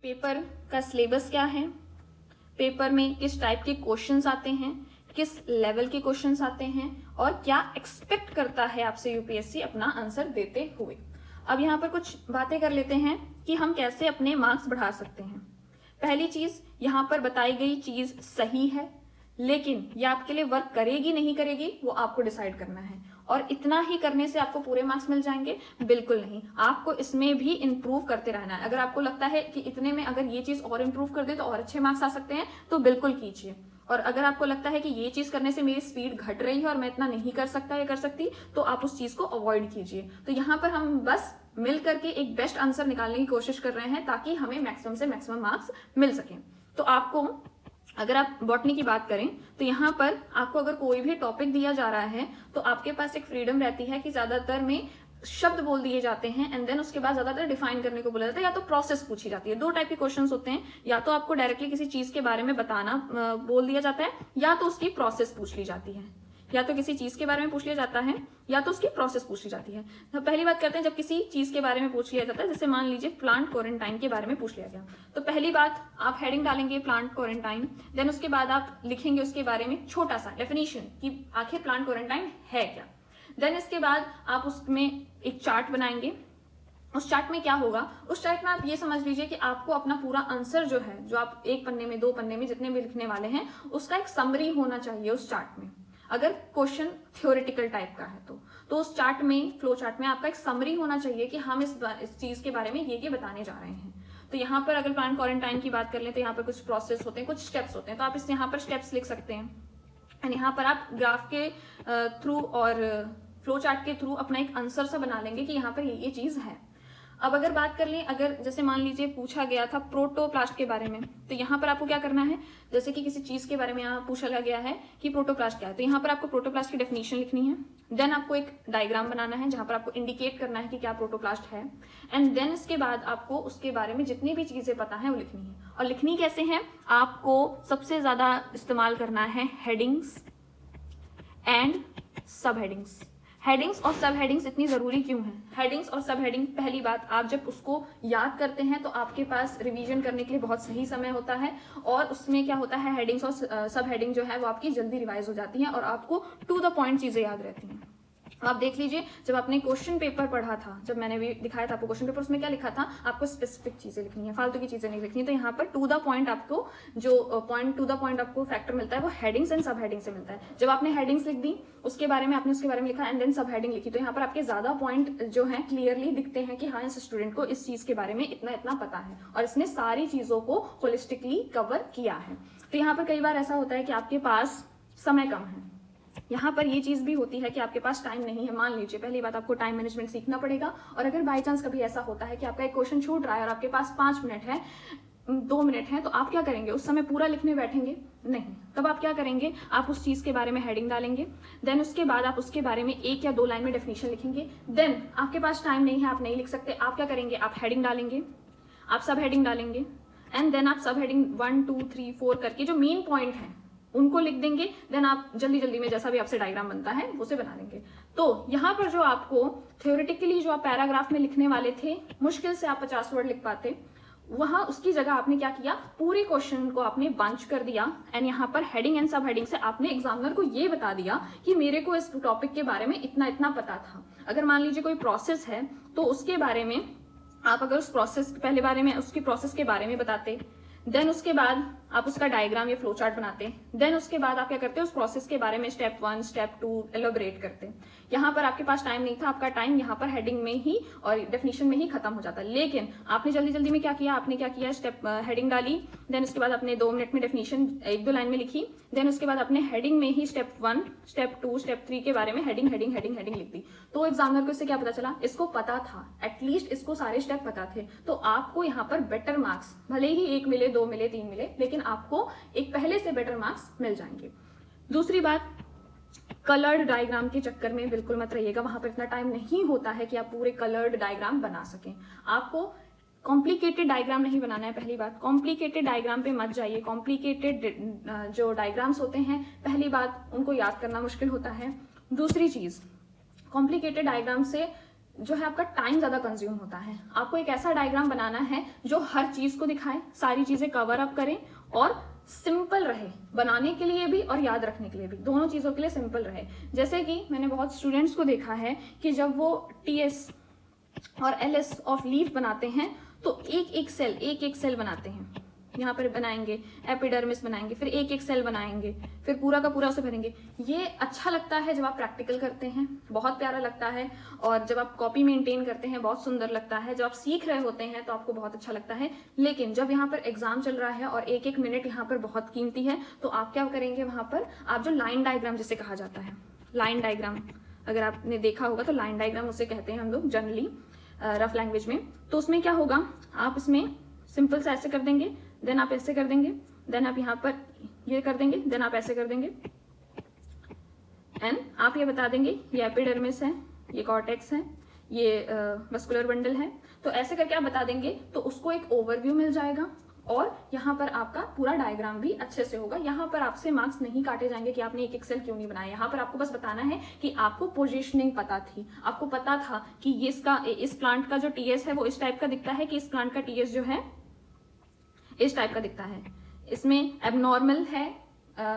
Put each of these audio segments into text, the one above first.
Paper का syllabus क्या है, पेपर में किस टाइप के क्वेश्चंस आते हैं, किस लेवल के क्वेश्चंस आते हैं और क्या एक्सपेक्ट करता है आपसे यूपीएससी अपना आंसर देते हुए। अब यहाँ पर कुछ बातें कर लेते हैं कि हम कैसे अपने मार्क्स बढ़ा सकते हैं। पहली चीज, यहाँ पर बताई गई चीज सही है, लेकिन ये आपके लिए वर्क करेगी नहीं करेगी वो आपको डिसाइड करना है। और इतना ही करने से आपको पूरे मार्क्स मिल जाएंगे? बिल्कुल नहीं, आपको इसमें भी इंप्रूव करते रहना है। अगर आपको लगता है कि इतने में अगर ये चीज और इंप्रूव कर दे तो और अच्छे मार्क्स आ सकते हैं, तो बिल्कुल कीजिए। और अगर आपको लगता है कि ये चीज करने से मेरी स्पीड घट रही है और मैं इतना नहीं कर सकता या कर सकती, तो आप उस चीज को अवॉइड कीजिए। तो यहाँ पर हम बस मिल करके एक बेस्ट आंसर निकालने की कोशिश कर रहे हैं ताकि हमें मैक्सिमम से मैक्सिमम मार्क्स मिल सके। तो आपको, अगर आप बॉटनी की बात करें तो यहाँ पर आपको अगर कोई भी टॉपिक दिया जा रहा है तो आपके पास एक फ्रीडम रहती है कि ज्यादातर में शब्द बोल दिए जाते हैं एंड देन उसके बाद ज्यादातर डिफाइन करने को बोला जाता है, या तो प्रोसेस पूछी जाती है। दो टाइप के क्वेश्चंस होते हैं, या तो आपको डायरेक्टली किसी चीज के बारे में बताना बोल दिया जाता है, या तो उसकी प्रोसेस पूछ ली जाती है। या तो किसी चीज के बारे में पूछ लिया जाता है या तो उसकी प्रोसेस पूछ ली जाती है। तो पहली बात करते हैं जब किसी चीज के बारे में पूछ लिया जाता है, जैसे मान लीजिए प्लांट क्वारंटाइन के बारे में पूछ लिया गया, तो पहली बात आप हेडिंग डालेंगे प्लांट क्वारंटाइन, देन उसके बाद आप लिखेंगे उसके बारे में छोटा सा डेफिनेशन कि आखिर प्लांट क्वारंटाइन है क्या। देन इसके बाद आप उसमें एक चार्ट बनाएंगे। उस चार्ट में क्या होगा, उस चार्ट में आप ये समझ लीजिए कि आपको अपना पूरा आंसर जो है, जो आप एक पन्ने में, दो पन्ने में, जितने भी लिखने वाले हैं, उसका एक समरी होना चाहिए उस चार्ट में। अगर क्वेश्चन थ्योरेटिकल टाइप का है तो उस चार्ट में, फ्लो चार्ट में आपका एक समरी होना चाहिए कि हम इस चीज के बारे में ये बताने जा रहे हैं। तो यहाँ पर अगर प्लांट क्वारंटाइन की बात कर लें तो यहाँ पर कुछ प्रोसेस होते हैं, कुछ स्टेप्स होते हैं, तो आप इस यहाँ पर स्टेप्स लिख सकते हैं। एंड यहाँ पर आप ग्राफ के थ्रू और फ्लो चार्ट के थ्रू अपना एक आंसर सा बना लेंगे कि यहाँ पर ये चीज है। अब अगर बात कर लें, अगर जैसे मान लीजिए पूछा गया था प्रोटोप्लास्ट के बारे में, तो यहाँ पर आपको क्या करना है, जैसे कि किसी चीज के बारे में यहाँ पूछा गया है कि प्रोटोप्लास्ट क्या है, तो यहाँ पर आपको प्रोटोप्लास्ट की डेफिनेशन लिखनी है। देन आपको एक डायग्राम बनाना है जहां पर आपको इंडिकेट करना है कि क्या प्रोटोप्लास्ट है। एंड देन इसके बाद आपको उसके बारे में जितनी भी चीजें पता है वो लिखनी है। और लिखनी कैसे है, आपको सबसे ज्यादा इस्तेमाल करना है हेडिंग्स एंड सब हेडिंग्स। हेडिंग्स और सब हेडिंग्स इतनी जरूरी क्यों है? हेडिंग्स और सब हेडिंग, पहली बात, आप जब उसको याद करते हैं तो आपके पास रिवीजन करने के लिए बहुत सही समय होता है, और उसमें क्या होता है, हेडिंग्स और सब हेडिंग जो है वो आपकी जल्दी रिवाइज हो जाती हैं और आपको टू द पॉइंट चीजें याद रहती हैं। आप देख लीजिए, जब आपने क्वेश्चन पेपर पढ़ा था, जब मैंने भी दिखाया था आपको क्वेश्चन पेपर, उसमें क्या लिखा था, आपको स्पेसिफिक चीजें लिखनी है, फालतू की चीजें नहीं लिखनी। तो यहाँ पर टू द पॉइंट आपको, जो पॉइंट टू द पॉइंट आपको फैक्टर मिलता है वो हेडिंग्स एंड सब हेडिंग से मिलता है। जब आपने हेडिंग्स लिख दी, उसके बारे में आपने उसके बारे में लिखा एंड देन सब हेडिंग लिखी, तो यहाँ पर आपके ज्यादा पॉइंट जो है क्लियरली दिखते हैं कि हाँ, इस स्टूडेंट को इस चीज के बारे में इतना इतना पता है और इसने सारी चीजों को होलिस्टिकली कवर किया है। तो यहाँ पर कई बार ऐसा होता है कि आपके पास समय कम है, यहाँ पर ये चीज भी होती है कि आपके पास टाइम नहीं है। मान लीजिए, पहली बात, आपको टाइम मैनेजमेंट सीखना पड़ेगा। और अगर बाई चांस कभी ऐसा होता है कि आपका एक क्वेश्चन छूट रहा है और आपके पास 5 मिनट है, 2 मिनट है, तो आप क्या करेंगे, उस समय पूरा लिखने बैठेंगे? नहीं। तब आप क्या करेंगे, आप उस चीज के बारे में हेडिंग डालेंगे, देन उसके बाद आप उसके बारे में 1 या 2 लाइन में डेफिनेशन लिखेंगे। देन आपके पास टाइम नहीं है, आप नहीं लिख सकते, आप क्या करेंगे, आप हेडिंग डालेंगे, आप सब हेडिंग डालेंगे, एंड देन आप सब हेडिंग 1 2 3 4 करके जो मेन पॉइंट है उनको लिख देंगे। देन आप जल्दी जल्दी में जैसा भी आपसे डायग्राम बनता है उसे बना लेंगे। तो यहाँ पर जो आपको थ्योरेटिकली जो आप पैराग्राफ में लिखने वाले थे, मुश्किल से आप 50 वर्ड लिख पाते, वहां उसकी जगह आपने क्या किया, पूरे क्वेश्चन को आपने बंच कर दिया एंड यहाँ पर हेडिंग एंड सब हेडिंग से आपने एग्जामिनर को ये बता दिया कि मेरे को इस टॉपिक के बारे में इतना इतना पता था। अगर मान लीजिए कोई प्रोसेस है तो उसके बारे में आप अगर उस प्रोसेस पहले बारे में उसकी प्रोसेस के बारे में बताते, देन उसके बाद आप उसका डायग्राम या फ्लो चार्ट बनाते, देन उसके बाद आप क्या करते, उस प्रोसेस के बारे में स्टेप 1 स्टेप 2 एलोबरेट करते। यहाँ पर आपके पास टाइम नहीं था, आपका टाइम यहाँ पर हेडिंग में ही और डेफिनेशन में ही खत्म हो जाता। लेकिन आपने जल्दी जल्दी में क्या किया, आपने क्या किया, स्टेप हेडिंग डाली, देन उसके बाद आपने 2 मिनट में डेफिनेशन 1-2 लाइन में लिखी, देन उसके बाद आपने हेडिंग में ही स्टेप 1 स्टेप 2 स्टेप 3 के बारे में हेडिंग हेडिंग हेडिंग हेडिंग लिख दी। तो एग्जामिनर को इससे क्या पता चला, इसको पता था, एटलीस्ट इसको सारे स्टेप पता थे। तो आपको यहाँ पर बेटर मार्क्स, भले ही 1 मिले 2 मिले 3 मिले, लेकिन आपको एक पहले से बेटर मार्क्स मिल जाएंगे। दूसरी बात, कलर्ड डायग्राम के चक्कर में बिल्कुल मत रहिएगा, वहां पर इतना टाइम नहीं होता है कि आप पूरे कलर्ड डायग्राम बना सकें। आपको कॉम्प्लिकेटेड डायग्राम नहीं बनाना है। पहली बात, कॉम्प्लिकेटेड डायग्राम पे मत जाइए। कॉम्प्लिकेटेड जो डायग्राम्स होते हैं, पहली बात, उनको याद करना मुश्किल होता है। दूसरी चीज, कॉम्प्लिकेटेड डायग्राम से जो है आपका टाइम ज़्यादा कंज्यूम होता है। आपको एक ऐसा डायग्राम बनाना है जो हर चीज़ को दिखाए, सारी चीज़ें कवर अप करें और सिंपल रहे, बनाने के लिए भी और याद रखने के लिए भी, दोनों चीज़ों के लिए सिंपल रहे। जैसे कि मैंने बहुत स्टूडेंट्स को देखा है कि जब वो TS और LS ऑफ लीफ बनाते हैं तो एक एक सेल बनाते हैं। यहाँ पर बनाएंगे एपिडर्मिस बनाएंगे, फिर एक एक सेल बनाएंगे, फिर पूरा का पूरा उसे भरेंगे। ये अच्छा लगता है जब आप प्रैक्टिकल करते हैं, बहुत प्यारा लगता है, और जब आप कॉपी मेंटेन करते हैं बहुत सुंदर लगता है, जब आप सीख रहे होते हैं तो आपको बहुत अच्छा लगता है। लेकिन जब यहाँ पर एग्जाम चल रहा है और एक एक मिनट यहाँ पर बहुत कीमती है, तो आप क्या करेंगे, वहाँ पर आप जो लाइन डायग्राम जिसे कहा जाता है, लाइन डायग्राम अगर आपने देखा होगा तो लाइन डायग्राम उसे कहते हैं हम लोग जनरली रफ लैंग्वेज में। तो उसमें क्या होगा, आप इसमें सिंपल से ऐसे कर देंगे, देन आप ऐसे कर देंगे, देन आप यहाँ पर ये कर देंगे, देन आप ऐसे कर देंगे, एंड आप ये बता देंगे ये एपिडर्मिस है, ये कॉर्टेक्स है, ये मस्कुलर बंडल है। तो ऐसे करके आप बता देंगे तो उसको एक ओवरव्यू मिल जाएगा और यहाँ पर आपका पूरा डायग्राम भी अच्छे से होगा। यहाँ पर आपसे मार्क्स नहीं काटे जाएंगे कि आपने एक एक सेल क्यों नहीं बनाया। यहाँ पर आपको बस बताना है कि आपको पोजीशनिंग पता थी, आपको पता था कि ये इस प्लांट का जो TS है वो इस टाइप का दिखता है, कि इस प्लांट का TS जो है इस टाइप का दिखता है, इसमें एबनॉर्मल है,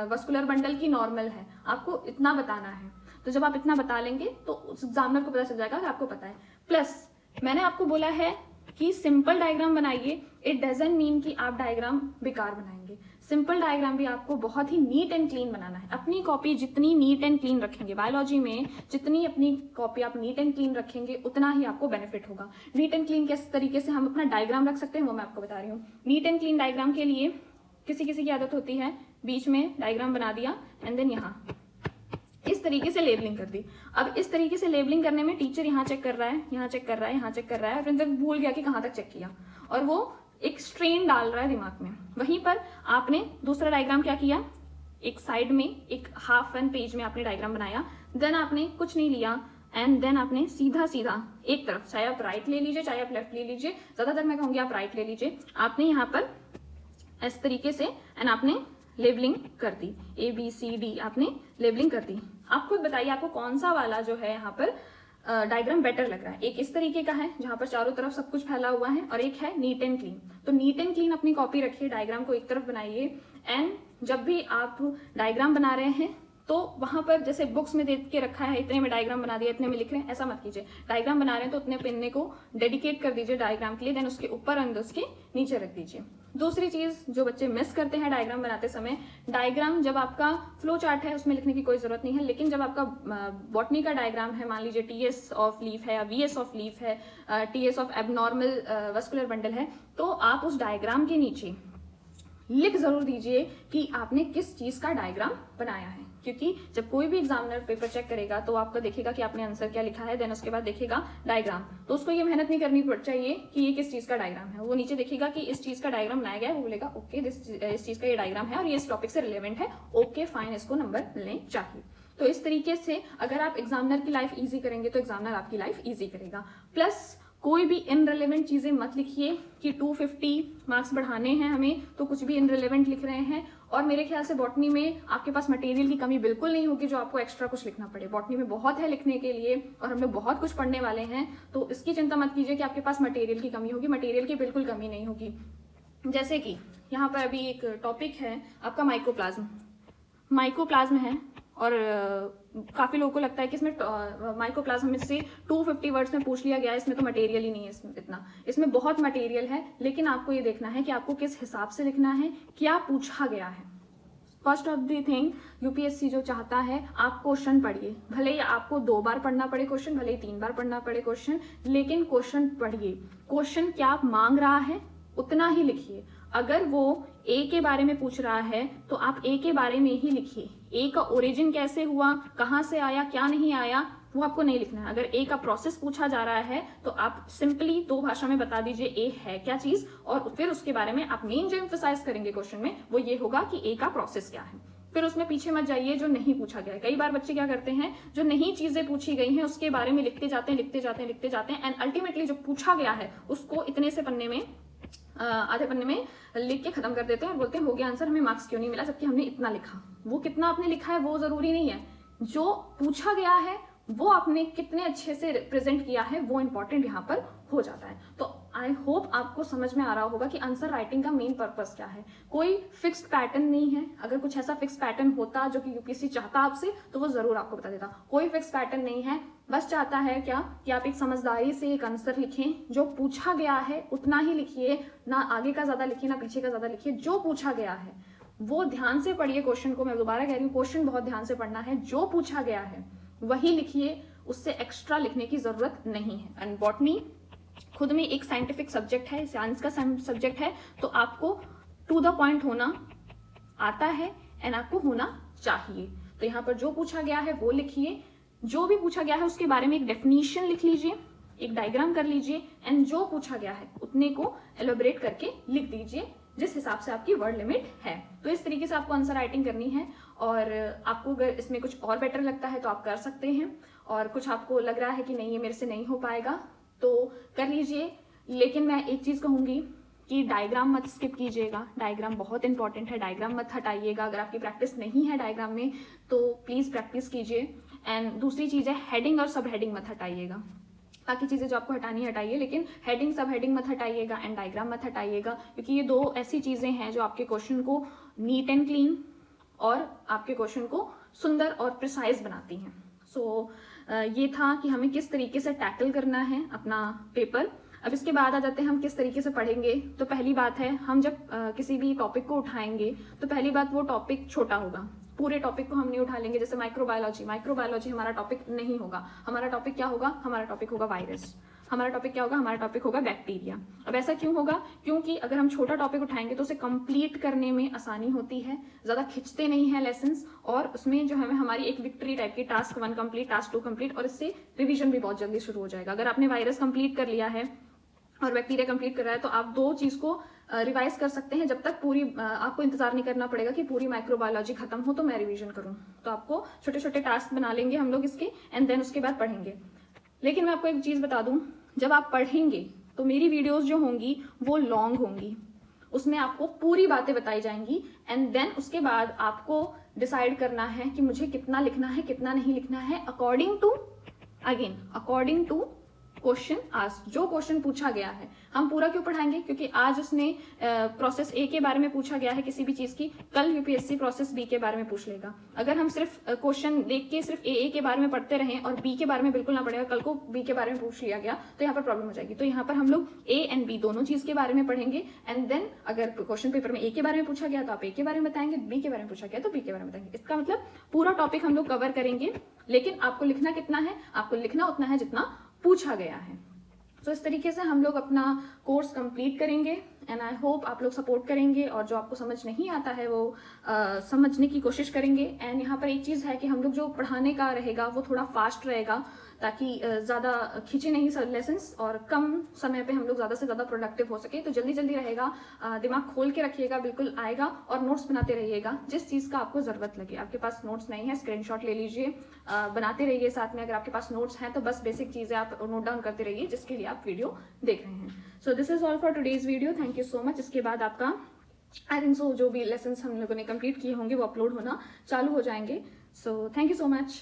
वस्कुलर बंडल की नॉर्मल है। आपको इतना बताना है। तो जब आप इतना बता लेंगे तो उस एग्जामिनर को पता चल जाएगा कि आपको पता है। प्लस मैंने आपको बोला है कि सिंपल डायग्राम बनाइए, इट डजंट मीन कि आप डायग्राम बेकार बनाएंगे। सिंपल डायग्राम भी आपको बहुत ही नीट एंड क्लीन बनाना है। अपनी कॉपी जितनी नीट एंड क्लीन रखेंगे, बायोलॉजी में जितनी अपनी कॉपी आप नीट एंड क्लीन रखेंगे उतना ही आपको बेनिफिट होगा। नीट एंड क्लीन किस तरीके से हम अपना डायग्राम रख सकते हैं वो मैं आपको बता रही हूँ। नीट एंड क्लीन डायग्राम के लिए किसी किसी की आदत होती है बीच में डायग्राम बना दिया एंड देन यहाँ इस तरीके से लेबलिंग कर दी। अब इस तरीके से लेबलिंग करने में टीचर यहाँ चेक कर रहा है, यहाँ चेक कर रहा है, यहाँ चेक कर रहा है, फिर भूल गया कि कहाँ तक चेक किया, और वो एक स्ट्रेन डाल रहा है दिमाग में। वहीं पर आपने दूसरा डायग्राम क्या किया, एक साइड में एक हाफ एन पेज में आपने डायग्राम बनाया, देन आपने कुछ नहीं लिया एंड देन आपने सीधा सीधा एक तरफ, चाहे आप राइट ले लीजिए चाहे आप लेफ्ट ले लीजिए, ज्यादातर मैं कहूंगी आप राइट ले लीजिए, आपने यहाँ पर इस तरीके से एंड आपने लेबलिंग कर दी, ABCD आपने लेबलिंग कर दी। आप खुद बताइए आपको कौन सा वाला जो है यहाँ पर डायग्राम बेटर लग रहा है। एक इस तरीके का है जहां पर चारों तरफ सब कुछ फैला हुआ है, और एक है नीट एंड क्लीन। तो नीट एंड क्लीन अपनी कॉपी रखिए, डायग्राम को एक तरफ बनाइए, एंड जब भी आप डायग्राम बना रहे हैं तो वहां पर जैसे बुक्स में देख के रखा है इतने में डायग्राम बना दिया, इतने में लिख रहे हैं, ऐसा मत कीजिए। डायग्राम बना रहे हैं तो उतने पेन्ने को डेडिकेट कर दीजिए डायग्राम के लिए, देन उसके ऊपर एंड उसके नीचे रख दीजिए। दूसरी चीज जो बच्चे मिस करते हैं डायग्राम बनाते समय, डायग्राम जब आपका फ्लो चार्ट है उसमें लिखने की कोई जरूरत नहीं है, लेकिन जब आपका बॉटनी का डायग्राम है, मान लीजिए TS ऑफ लीफ है या VS ऑफ लीफ है, TS of abnormal vascular bundle है, तो आप उस डायग्राम के नीचे लिख जरूर दीजिए कि आपने किस चीज का डायग्राम बनाया है। क्योंकि जब कोई भी एग्जामिनर पेपर चेक करेगा तो आपका देखेगा कि आपने आंसर क्या लिखा है, देन उसके बाद देखेगा डायग्राम, तो उसको ये मेहनत नहीं करनी चाहिए कि ये किस चीज का डायग्राम है। वो नीचे देखेगा कि इस चीज का डायग्राम बनाया गया है, वो बोलेगा ओके इस चीज का ये डायग्राम है और ये इस टॉपिक से रिलेवेंट है, ओके फाइन, इसको नंबर मिलने चाहिए। तो इस तरीके से अगर आप एग्जामिनर की लाइफ इजी करेंगे तो एग्जामिनर आपकी लाइफ इजी करेगा। प्लस कोई भी इनरिलेवेंट चीजें मत लिखिए कि 250 मार्क्स बढ़ाने हैं हमें तो कुछ भी इनरिलेवेंट लिख रहे हैं। और मेरे ख्याल से बॉटनी में आपके पास मटेरियल की कमी बिल्कुल नहीं होगी जो आपको एक्स्ट्रा कुछ लिखना पड़े। बॉटनी में बहुत है लिखने के लिए और हम लोग बहुत कुछ पढ़ने वाले हैं, तो इसकी चिंता मत कीजिए कि आपके पास मटेरियल की कमी होगी। मटेरियल की बिल्कुल कमी नहीं होगी। जैसे कि यहाँ पर अभी एक टॉपिक है आपका माइकोप्लाज्म है, और काफी लोगों को लगता है कि इसमें माइकोप्लाज्म में से 250 वर्ड्स में पूछ लिया गया है, इसमें तो मटेरियल ही नहीं है इसमें इतना। इसमें बहुत मटेरियल है, लेकिन आपको ये देखना है कि आपको किस हिसाब से लिखना है, क्या पूछा गया है। First of the thing UPSC जो चाहता है आप क्वेश्चन पढ़िए, भले ही आपको 2 बार पढ़ना पड़े क्वेश्चन, भले ही 3 बार पढ़ना पड़े क्वेश्चन, लेकिन क्वेश्चन पढ़िए। क्वेश्चन क्या मांग रहा है उतना ही लिखिए। अगर वो ए के बारे में पूछ रहा है तो आप ए के बारे में ही लिखिए। ए का ओरिजिन कैसे हुआ, कहाँ से आया, क्या नहीं आया, वो आपको नहीं लिखना है। अगर ए का प्रोसेस पूछा जा रहा है तो आप सिंपली 2 भाषा में बता दीजिए ए है क्या चीज, और फिर उसके बारे में आप मेन जो एम्फसाइज करेंगे क्वेश्चन में वो ये होगा कि ए का प्रोसेस क्या है। फिर उसमें पीछे मत जाइए जो नहीं पूछा गया है। कई बार बच्चे क्या करते हैं, जो नहीं चीजें पूछी गई हैं उसके बारे में लिखते जाते हैं एंड अल्टीमेटली जो पूछा गया है उसको इतने से पन्ने में, आधे पन्ने में लिख के खत्म कर देते हैं और बोलते हैं हो गया आंसर, हमें मार्क्स क्यों नहीं मिला, जबकि हमने इतना लिखा। वो कितना आपने लिखा है वो जरूरी नहीं है, जो पूछा गया है वो आपने कितने अच्छे से प्रेजेंट किया है वो इंपॉर्टेंट यहाँ पर हो जाता है। तो आई होप आपको समझ में आ रहा होगा कि आंसर राइटिंग का मेन पर्पस क्या है। कोई फिक्स्ड पैटर्न नहीं है। अगर कुछ ऐसा फिक्स्ड पैटर्न होता जो कि यूपीएससी चाहता आपसे तो वो जरूर आपको बता देता। कोई फिक्स्ड पैटर्न नहीं है, बस चाहता है क्या कि आप एक समझदारी से एक आंसर लिखें, जो पूछा गया है उतना ही लिखिए, ना आगे का ज्यादा लिखिए ना पीछे का ज्यादा लिखिए। जो पूछा गया है वो ध्यान से पढ़िए क्वेश्चन को। मैं दोबारा कह रही हूँ, क्वेश्चन बहुत ध्यान से पढ़ना है। जो पूछा गया है वही लिखिए, उससे एक्स्ट्रा लिखने की जरूरत नहीं है। एंड बॉटनी खुद में एक साइंटिफिक सब्जेक्ट है, साइंस का सब्जेक्ट है, तो आपको टू द पॉइंट होना आता है एंड आपको होना चाहिए। तो यहाँ पर जो पूछा गया है वो लिखिए, जो भी पूछा गया है उसके बारे में एक डेफिनेशन लिख लीजिए, एक डायग्राम कर लीजिए एंड जो पूछा गया है उतने को एलोबरेट करके लिख दीजिए जिस हिसाब से आपकी वर्ड लिमिट है। तो इस तरीके से आपको आंसर राइटिंग करनी है। और आपको अगर इसमें कुछ और बेटर लगता है तो आप कर सकते हैं, और कुछ आपको लग रहा है कि नहीं ये मेरे से नहीं हो पाएगा तो कर लीजिए। लेकिन मैं एक चीज कहूंगी कि डायग्राम मत स्किप कीजिएगा। डायग्राम बहुत इंपॉर्टेंट है, डायग्राम मत हटाइएगा। अगर आपकी प्रैक्टिस नहीं है डायग्राम में तो प्लीज प्रैक्टिस कीजिए। एंड दूसरी चीज है, हेडिंग और सब हेडिंग मत हटाइएगा। बाकी चीजें जो आपको हटानी हटाइए, लेकिन हेडिंग सब हेडिंग मत हटाइएगा एंड डायग्राम मत हटाइएगा, क्योंकि ये दो ऐसी चीजें हैं जो आपके क्वेश्चन को नीट एंड क्लीन और आपके क्वेश्चन को सुंदर और प्रिसाइज बनाती हैं। सो ये था कि हमें किस तरीके से टैकल करना है अपना पेपर। अब इसके बाद आ जाते हैं हम किस तरीके से पढ़ेंगे। तो पहली बात है, हम जब किसी भी टॉपिक को उठाएंगे तो पहली बात वो टॉपिक छोटा होगा। पूरे टॉपिक को हम नहीं उठा लेंगे। जैसे माइक्रोबायोलॉजी हमारा टॉपिक नहीं होगा। हमारा टॉपिक क्या होगा? हमारा टॉपिक होगा वायरस। हमारा टॉपिक क्या होगा? हमारा टॉपिक होगा बैक्टीरिया। अब ऐसा क्यों होगा? क्योंकि अगर हम छोटा टॉपिक उठाएंगे तो उसे कंप्लीट करने में आसानी होती है, ज्यादा खिंचते नहीं है लेसन्स, और उसमें जो है हमारी एक विक्ट्री टाइप की, टास्क 1 कंप्लीट, टास्क 2 कंप्लीट, और इससे रिवीजन भी बहुत जल्दी शुरू हो जाएगा। अगर आपने वायरस कंप्लीट कर लिया है और बैक्टीरिया कंप्लीट कर रहा है तो आप दो चीज को रिवाइज कर सकते हैं। जब तक पूरी आपको इंतजार नहीं करना पड़ेगा कि पूरी माइक्रोबायोलॉजी खत्म हो तो मैं रिवीजन करूं। तो आपको छोटे छोटे टास्क बना लेंगे हम लोग इसके, एंड देन उसके बाद पढ़ेंगे। लेकिन मैं आपको एक चीज बता दूं, जब आप पढ़ेंगे तो मेरी वीडियोस जो होंगी वो लॉन्ग होंगी, उसमें आपको पूरी बातें बताई जाएंगी, एंड देन उसके बाद आपको डिसाइड करना है कि मुझे कितना लिखना है कितना नहीं लिखना है, अकॉर्डिंग टू क्वेश्चन आस्क्ड। जो क्वेश्चन पूछा गया है हम पूरा क्यों पढ़ाएंगे? क्योंकि आज उसने प्रोसेस ए के बारे में पूछा गया है किसी भी चीज की, कल यूपीएससी प्रोसेस बी के बारे में पूछ लेगा। अगर हम सिर्फ क्वेश्चन देख के सिर्फ ए के बारे में पढ़ते रहें और बी के बारे में बिल्कुल ना पढ़ेगा, कल को बी के बारे में पूछ लिया गया तो यहाँ पर प्रॉब्लम हो जाएगी। तो यहाँ पर हम लोग ए एंड बी दोनों चीज के बारे में पढ़ेंगे, एंड देन अगर क्वेश्चन पेपर में ए के बारे में पूछा गया तो आप ए के बारे में बताएंगे, बी के बारे में पूछा गया तो बी के बारे में बताएंगे। इसका मतलब पूरा टॉपिक हम लोग कवर करेंगे, लेकिन आपको लिखना कितना है? आपको लिखना उतना है जितना पूछा गया है। तो इस तरीके से हम लोग अपना कोर्स कंप्लीट करेंगे, एंड आई होप आप लोग सपोर्ट करेंगे और जो आपको समझ नहीं आता है वो समझने की कोशिश करेंगे। एंड यहाँ पर एक चीज़ है कि हम लोग जो पढ़ाने का रहेगा वो थोड़ा फास्ट रहेगा, ताकि ज़्यादा खींचे नहीं सब लेसन्स और कम समय पे हम लोग ज़्यादा से ज़्यादा प्रोडक्टिव हो सके। तो जल्दी जल्दी रहेगा, दिमाग खोल के रखिएगा, बिल्कुल आएगा, और नोट्स बनाते रहिएगा जिस चीज़ का आपको ज़रूरत लगे। आपके पास नोट्स नहीं है, स्क्रीनशॉट ले लीजिए, बनाते रहिए साथ में। अगर आपके पास नोट्स हैं तो बस बेसिक चीज़ें आप नोट डाउन करते रहिए जिसके लिए आप वीडियो देख रहे हैं। So this is all for today's video, thank you so much. इसके बाद आपका आई थिंक सो जो भी लेसन्स हम लोगों ने कंप्लीट किए होंगे वो अपलोड होना चालू हो जाएंगे। So thank you so much.